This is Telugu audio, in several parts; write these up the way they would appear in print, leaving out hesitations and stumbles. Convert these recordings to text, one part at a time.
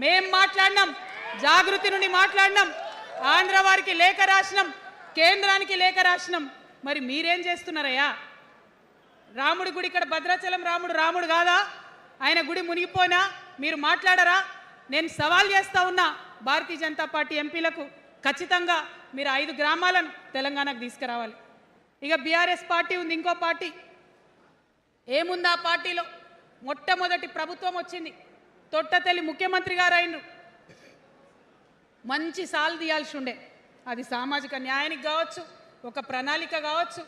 మేం మాట్లాడినాం, జాగృతి నుండి మాట్లాడినాం, ఆంధ్ర వారికి లేఖ రాసినాం, కేంద్రానికి లేఖ రాసినాం. మరి మీరేం చేస్తున్నారయ్యా? రాముడి గుడి ఇక్కడ భద్రాచలం రాముడు కాదా? ఆయన గుడి మునిగిపోయినా మీరు మాట్లాడరా? నేను సవాల్ చేస్తా ఉన్నా భారతీయ జనతా పార్టీ ఎంపీలకు, ఖచ్చితంగా మీరు 5 గ్రామాలను తెలంగాణకు తీసుకురావాలి. ఇక బీఆర్ఎస్ పార్టీ ఉంది, ఇంకో పార్టీ. ఏముంది ఆ పార్టీలో? మొట్టమొదటి ప్రభుత్వం వచ్చింది, తొట్టతల్లి ముఖ్యమంత్రి గారు అయినరు. మంచి సాలు తీయాల్సి ఉండే, అది సామాజిక న్యాయానికి కావచ్చు, ఒక ప్రణాళిక కావచ్చు.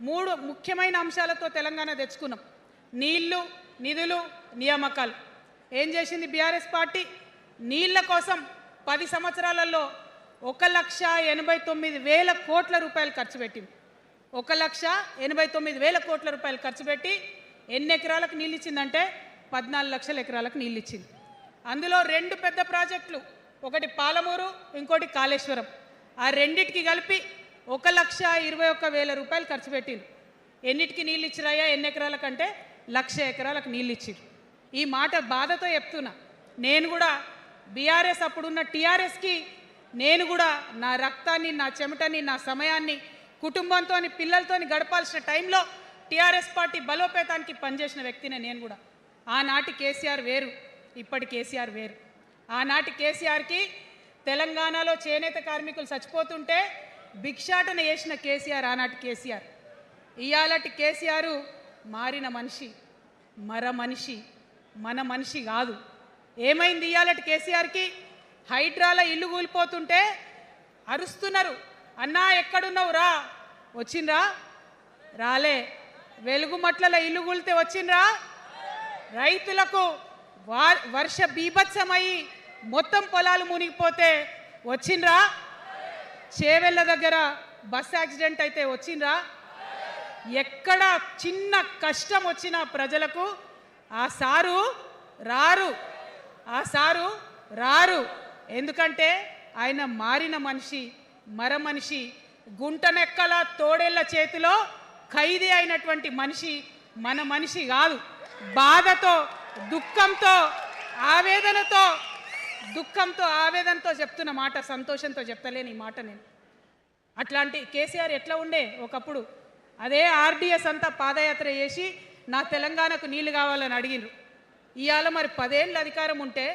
3 ముఖ్యమైన అంశాలతో తెలంగాణ తెచ్చుకున్నాం: నీళ్లు, నిధులు, నియామకాలు. ఏం చేసింది బీఆర్ఎస్ పార్టీ? నీళ్ల కోసం 10 సంవత్సరాలలో 1,89,000 కోట్ల రూపాయలు ఖర్చు పెట్టింది. 1,89,000 కోట్ల రూపాయలు ఖర్చు పెట్టి ఎన్ని ఎకరాలకు నీళ్ళు ఇచ్చిందంటే 14 లక్షల ఎకరాలకు నీళ్ళు ఇచ్చింది. అందులో 2 పెద్ద ప్రాజెక్టులు, ఒకటి పాలమూరు, ఇంకోటి కాళేశ్వరం. ఆ రెండిటికి కలిపి 1,21,000 రూపాయలు ఖర్చు పెట్టింది. ఎన్నిటికి నీళ్ళు ఇచ్చిరాయా? ఎన్ని ఎకరాలకంటే 1,00,000 ఎకరాలకు నీళ్ళు ఇచ్చిరు. ఈ మాట బాధతో చెప్తున్నా. నేను కూడా బీఆర్ఎస్ అప్పుడున్న టీఆర్ఎస్కి నేను కూడా నా రక్తాన్ని, నా చెమటని, నా సమయాన్ని కుటుంబంతో, పిల్లలతో గడపాల్సిన టైంలో టీఆర్ఎస్ పార్టీ బలోపేతానికి పనిచేసిన వ్యక్తినే నేను కూడా. ఆనాటి కేసీఆర్ వేరు, ఇప్పటి కేసీఆర్ వేరు. ఆనాటి కేసీఆర్కి తెలంగాణలో చేనేత కార్మికులు చచ్చిపోతుంటే భిక్షాటన చేసిన కేసీఆర్ ఆనాటి కేసీఆర్. ఇయాలటి కేసీఆర్ మారిన మనిషి, మనిషి, మన మనిషి కాదు. ఏమైంది ఇయాలటి కేసీఆర్కి? హైడ్రాల ఇల్లు కూలిపోతుంటే అరుస్తున్నారు, అన్నా ఎక్కడున్నావు రా. వచ్చిండ్రా? రాలే. వెలుగుమట్ల ఇల్లు కూలితే వచ్చిండ్రా? రైతులకు వర్ష బీభత్సమయ్యి మొత్తం పొలాలు మునిగిపోతే వచ్చిండ్రా? చేవెళ్ళ దగ్గర బస్ యాక్సిడెంట్ అయితే వచ్చిండ్రా? ఎక్కడ చిన్న కష్టం వచ్చినా ప్రజలకు ఆ సారు రారు, ఆ సారు రారు. ఎందుకంటే ఆయన మారిన మనిషి, మనిషి, గుంటనెక్కల తోడేళ్ల చేతిలో ఖైదీ అయినటువంటి మనిషి, మన మనిషి కాదు. బాధతో, దుఃఖంతో, ఆవేదనతో చెప్తున్న మాట, సంతోషంతో చెప్తలేని ఈ మాట నేను. అట్లాంటి కేసీఆర్ ఎట్లా ఉండే ఒకప్పుడు? అదే ఆర్డీఎస్ అంతా పాదయాత్ర చేసి నా తెలంగాణకు నీళ్లు కావాలని అడిగినారు. ఇవాళ మరి 10 ఏళ్ళ అధికారం ఉంటే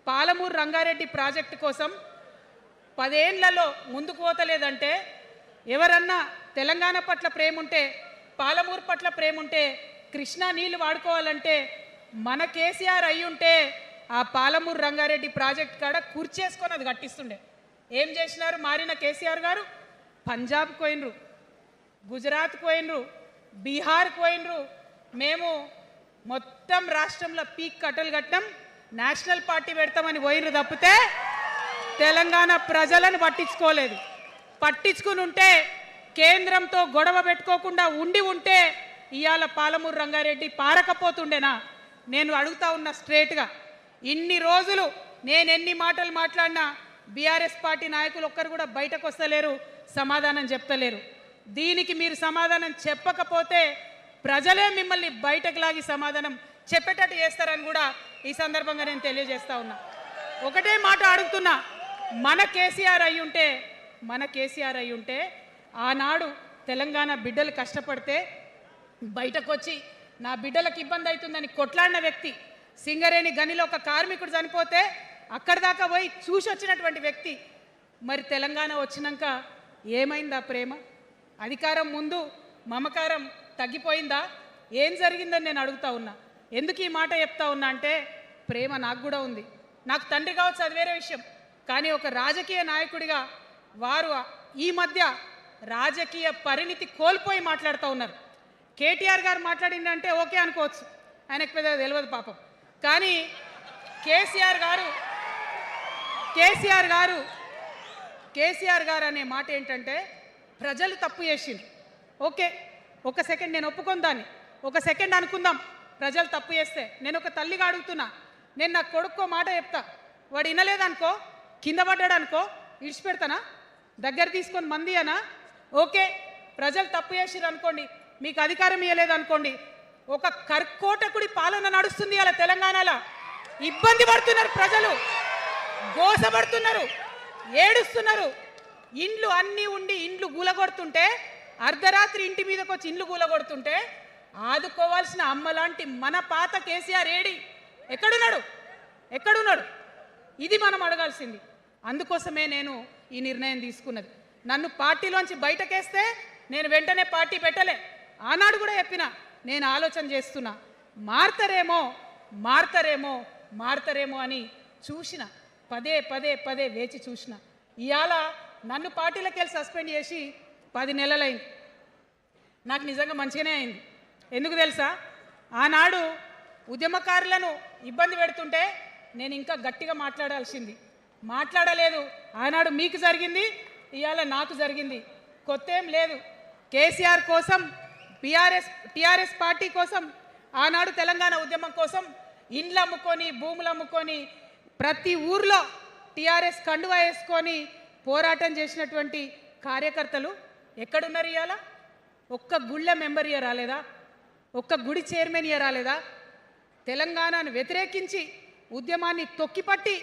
పాలమూరు రంగారెడ్డి ప్రాజెక్టు కోసం 10 ఏళ్లలో ముందుకు పోతలేదంటే, ఎవరన్నా తెలంగాణ పట్ల ప్రేమ ఉంటే, పాలమూరు పట్ల ప్రేమ ఉంటే, కృష్ణా నీళ్లు వాడుకోవాలంటే మన కేసీఆర్ అయ్యుంటే ఆ పాలమూరు రంగారెడ్డి ప్రాజెక్ట్ కాడ కూర్చేసుకొని అది కట్టిస్తుండే. ఏం చేసినారు మారిన కేసీఆర్ గారు? పంజాబ్కి పోయినరు, గుజరాత్కి పోయినరు, బీహార్కి పోయినరు. మేము మొత్తం రాష్ట్రంలో పీక్ కట్టలు కట్టాం, నేషనల్ పార్టీ పెడతామని పోయినరు తప్పితే తెలంగాణ ప్రజలను పట్టించుకోలేదు. పట్టించుకుని ఉంటే, కేంద్రంతో గొడవ పెట్టుకోకుండా ఉంటే ఇవాళ పాలమూరు రంగారెడ్డి పారకపోతుండేనా? నేను అడుగుతా ఉన్నా స్ట్రేట్గా. ఇన్ని రోజులు నేను ఎన్ని మాటలు మాట్లాడినా బీఆర్ఎస్ పార్టీ నాయకులు ఒక్కరు కూడా బయటకు వస్తలేరు, సమాధానం చెప్తలేరు. దీనికి మీరు సమాధానం చెప్పకపోతే ప్రజలే మిమ్మల్ని బయటకు లాగి సమాధానం చెప్పేటట్టు చేస్తారని కూడా ఈ సందర్భంగా నేను తెలియజేస్తా ఉన్నా. ఒకటే మాట అడుగుతున్నా, మన కేసీఆర్ అయి ఉంటే ఆనాడు తెలంగాణ బిడ్డలు కష్టపడితే బయటకు వచ్చి నా బిడ్డలకు ఇబ్బంది అవుతుందని కొట్లాడిన వ్యక్తి, సింగరేణి గనిలో ఒక కార్మికుడు చనిపోతే అక్కడి దాకా పోయి చూసి వచ్చినటువంటి వ్యక్తి. మరి తెలంగాణ వచ్చినాక ఏమైందా ప్రేమ? అధికారం ముందు మమకారం తగ్గిపోయిందా? ఏం జరిగిందని నేను అడుగుతా ఉన్నా. ఎందుకు ఈ మాట చెప్తా ఉన్నా అంటే, ప్రేమ నాకు కూడా ఉంది. నాకు తండ్రి కావచ్చు, అది వేరే విషయం. కానీ ఒక రాజకీయ నాయకుడిగా వారు ఈ మధ్య రాజకీయ పరిణితి కోల్పోయి మాట్లాడుతూ ఉన్నారు. కేటీఆర్ గారు మాట్లాడిందంటే ఓకే అనుకోవచ్చు, ఆయనకు పెద్దగా తెలియదు పాపం. కానీ కేసీఆర్ గారు అనే మాట ఏంటంటే, ప్రజలు తప్పు చేసిండ్రు. ఓకే, ఒక సెకండ్ నేను ఒప్పుకొని దాన్ని, ఒక సెకండ్ అనుకుందాం. ప్రజలు తప్పు చేస్తే నేను ఒక తల్లిగా అడుగుతున్నా. నేను నా కొడుకో మాట చెప్తా, వాడు వినలేదనుకో, కింద పడ్డాడు అనుకో, ఇడిచిపెడతానా? దగ్గర తీసుకొని మంది అనా? ఓకే, ప్రజలు తప్పు చేసిర్రు అనుకోండి, మీకు అధికారం ఇవ్వలేదు అనుకోండి, ఒక కర్కోటకుడి పాలన నడుస్తుంది అలా తెలంగాణలో. ఇబ్బంది పడుతున్నారు ప్రజలు. గోసపడుతున్నారు, ఏడుస్తున్నారు. ఇండ్లు అన్నీ ఉండి ఇండ్లు గూలగొడుతుంటే, అర్ధరాత్రి ఇంటి మీదకి వచ్చి ఇండ్లు గూలగొడుతుంటే ఆదుకోవాల్సిన అమ్మలాంటి మన పాత కేసీఆర్ ఏడి? ఎక్కడున్నాడు? ఎక్కడున్నాడు? ఇది మనం అడగాల్సింది. అందుకోసమే నేను ఈ నిర్ణయం తీసుకున్నది. నన్ను పార్టీలోంచి బయటకేస్తే నేను వెంటనే పార్టీ పెట్టలే. ఆనాడు కూడా చెప్పిన, నేను ఆలోచన చేస్తున్నా, మారతారేమో మారతారేమో మారతారేమో అని చూసిన, పదే పదే పదే వేచి చూసిన. ఇవాళ నన్ను పార్టీలోకి వెళ్ళి సస్పెండ్ చేసి 10 నెలలైంది. నాకు నిజంగా మంచిగానే అయింది. ఎందుకు తెలుసా? ఆనాడు ఉద్యమకారులను ఇబ్బంది పెడుతుంటే నేను ఇంకా గట్టిగా మాట్లాడాల్సింది, మాట్లాడలేదు. ఆనాడు మీకు జరిగింది, ఇవాళ నాకు జరిగింది. కొత్త ఏం లేదు. కేసీఆర్ కోసం, టీఆర్ఎస్ పార్టీ కోసం, ఆనాడు తెలంగాణ ఉద్యమం కోసం ఇండ్లు అమ్ముకొని, భూములు అమ్ముకొని, ప్రతి ఊర్లో టీఆర్ఎస్ కండువా వేసుకొని పోరాటం చేసినటువంటి కార్యకర్తలు ఎక్కడున్నారు ఇవాళ? ఒక్క గుళ్ళ మెంబర్ ఇయర్ రాలేదా? ఒక్క గుడి చైర్మన్ ఇయర్ రాలేదా? తెలంగాణను వ్యతిరేకించి ఉద్యమాన్ని తొక్కిపట్టి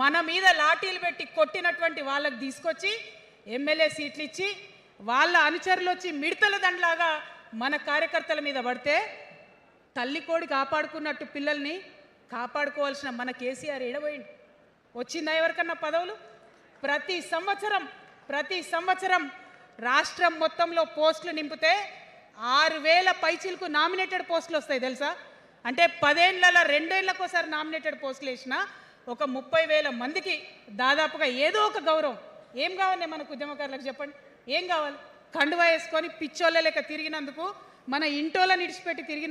మన మీద లాఠీలు పెట్టి కొట్టినటువంటి వాళ్ళకి తీసుకొచ్చి ఎమ్మెల్యే సీట్లు ఇచ్చి వాళ్ళ అనుచరులు వచ్చి మిడతల దండలాగా మన కార్యకర్తల మీద పడితే తల్లి కోడి కాపాడుకున్నట్టు పిల్లల్ని కాపాడుకోవాల్సిన మన కేసీఆర్ ఏడబోయింది. వచ్చిందా ఎవరికన్నా పదవులు? ప్రతి సంవత్సరం రాష్ట్రం మొత్తంలో పోస్టులు నింపితే 6,000 పైచీలకు నామినేటెడ్ పోస్టులు వస్తాయి తెలుసా? అంటే 10 ఏళ్లలో 2 ఏళ్లకోసారి నామినేటెడ్ పోస్టులు వేసినా ఒక 30,000 మందికి దాదాపుగా ఏదో ఒక గౌరవం. ఏం కావాలి మనకు ఉద్యమకారులకు చెప్పండి? ఏం కావాలి? కండువా వేసుకొని పిచ్చోళ్ళ లెక్క తిరిగినందుకు, మన ఇంటోళ్ళని ఇడిచిపెట్టి తిరిగినందుకు